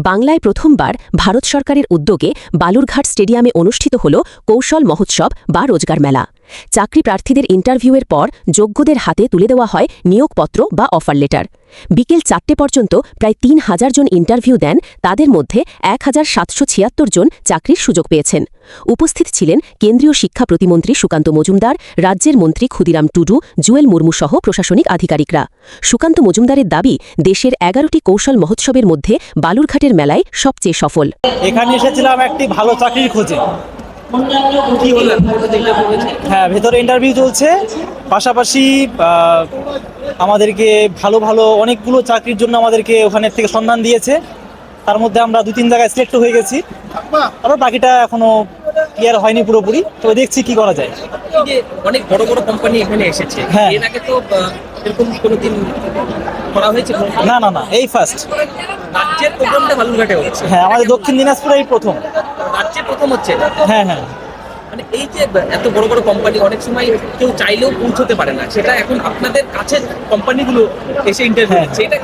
বাংলায় প্রথমবার ভারত সরকারের উদ্যোগে বালুরঘাট স্টেডিয়ামে অনুষ্ঠিত হল কৌশল মহোৎসব বা রোজগার মেলা। চাকরি প্রার্থীদের ইন্টারভিউয়ের পর যোগ্যদের হাতে তুলে দেওয়া হয় নিয়োগপত্র বা অফার লেটার। বিকেল ৪টে পর্যন্ত প্রায় ৩,০০০ জন ইন্টারভিউ দেন, তাদের মধ্যে ১,৭৭৬ জন চাকরির সুযোগ পেয়েছেন। উপস্থিত ছিলেন কেন্দ্রীয় শিক্ষা প্রতিমন্ত্রী সুকান্ত মজুমদার, রাজ্যের মন্ত্রী ক্ষুদিরাম টুডু, জুয়েল মুর্মু সহ প্রশাসনিক আধিকারিকরা। সুকান্ত মজুমদারের দাবি, দেশের ১১টি কৌশল মহোৎসবের মধ্যে বালুরঘাটের মেলায় সবচেয়ে সফল। এখানে এসেছিলাম একটি ভালো চাকরির খোঁজে। হ্যাঁ, ভেতরে ইন্টারভিউ চলছে, পাশাপাশি আমাদেরকে ভালো ভালো অনেকগুলো চাকরির জন্য আমাদেরকে ওখানে থেকে সন্ধান দিয়েছে। তার মধ্যে আমরা ২-৩ জায়গায় সিলেক্ট হয়ে গেছি, আবার বাকিটা এখনো ক্লিয়ার হয়নি পুরোপুরি, তবে দেখছি কি করা যায়। অনেক বড় বড় কোম্পানি এখানে এসেছে, হ্যাঁ। এর আগে তো এরকম কোনোদিন করা হয়েছে? না না না, এই ফার্স্ট। রাজ্যের প্রোগ্রামটা বালুরঘাটে হচ্ছে? হ্যাঁ, আমাদের দক্ষিণ দিনাজপুরে এই প্রথম। রাজ্যে প্রথম হচ্ছে? হ্যাঁ হ্যাঁ। মানে এই যে এত বড় বড় কোম্পানি অনেক সময় কেউ চাইলেও পৌঁছতে পারে না, সেটা এখন আপনাদের কাছে কোম্পানিগুলো এসে ইন্টারভিউ দিচ্ছে, এটা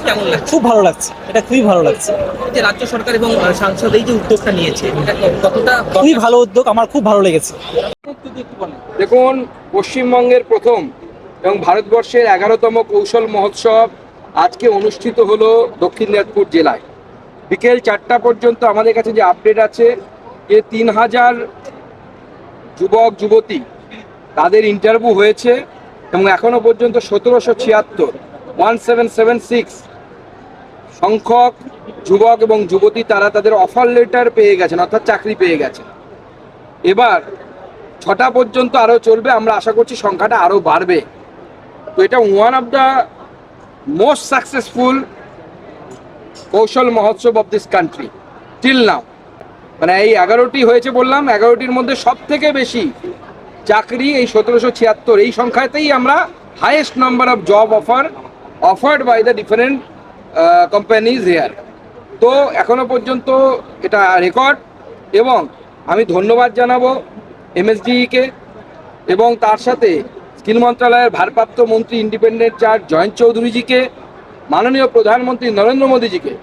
কেমন লাগছে? খুব ভালো লাগছে, এটা খুবই ভালো লাগছে যে রাজ্য সরকার এবং সাংসদ এই যে উদ্যোগটা নিয়েছে, এটা কতটা খুবই ভালো উদ্যোগ, আমার খুব ভালো লেগেছে। দেখুন, পশ্চিমবঙ্গের প্রথম এবং ভারতবর্ষের 11তম কৌশল মহোৎসব আজকে অনুষ্ঠিত হলো দক্ষিণ দিনাজপুর জেলায়। বিকেল ৪টা পর্যন্ত আমাদের কাছে যে আপডেট আছে যে ৩,০০০ যুবক যুবতী তাদের ইন্টারভিউ হয়েছে এবং এখনো পর্যন্ত 1776 সংখ্যক যুবক এবং যুবতী তারা তাদের অফার লেটার পেয়ে গেছেন, অর্থাৎ চাকরি পেয়ে গেছেন। এবার 6টা পর্যন্ত আরও চলবে, আমরা আশা করছি সংখ্যাটা আরও বাড়বে। তো এটা one of the most successful কৌশল মহোৎসব of this country till now. মানে এই 11টি হয়েছে বললাম, 11টির মধ্যে সব থেকে বেশি চাকরি এই 1776, এই সংখ্যাতেই আমরা highest number of job offered by the different companies here. তো এখনো পর্যন্ত এটা রেকর্ড, এবং আমি ধন্যবাদ জানাবো MSDE-কে এবং তার সাথে স্কিল মন্ত্রণালয়ের ভারপ্রাপ্ত মন্ত্রী ইন্ডিপেন্ডেন্ট চার্জ জয়ন্ত চৌধুরীজিকে, মাননীয় প্রধানমন্ত্রী নরেন্দ্র মোদীজিকে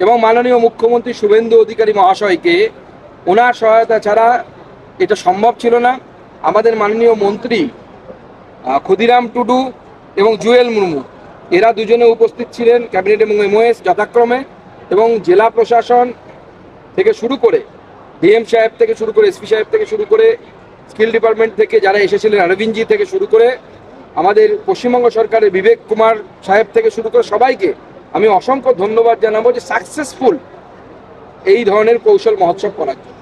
এবং মাননীয় মুখ্যমন্ত্রী শুভেন্দু অধিকারী মহাশয়কে। ওনার সহায়তা ছাড়া এটা সম্ভব ছিল না। আমাদের মাননীয় মন্ত্রী ক্ষুদিরাম টুডু এবং জুয়েল মুর্মু, এরা দুজনে উপস্থিত ছিলেন, ক্যাবিনেট এবং MOS যথাক্রমে, এবং জেলা প্রশাসন থেকে শুরু করে DM সাহেব থেকে শুরু করে SP সাহেব থেকে শুরু করে স্কিল ডিপার্টমেন্ট থেকে যারা এসেছিলেন, অরবিন্দজি থেকে শুরু করে আমাদের পশ্চিমবঙ্গ সরকারের বিবেক কুমার সাহেব থেকে শুরু করে সবাইকে আমি অসংখ্য ধন্যবাদ জানাবো যে সাকসেসফুল এই ধরনের কৌশল মহোৎসব করার জন্য।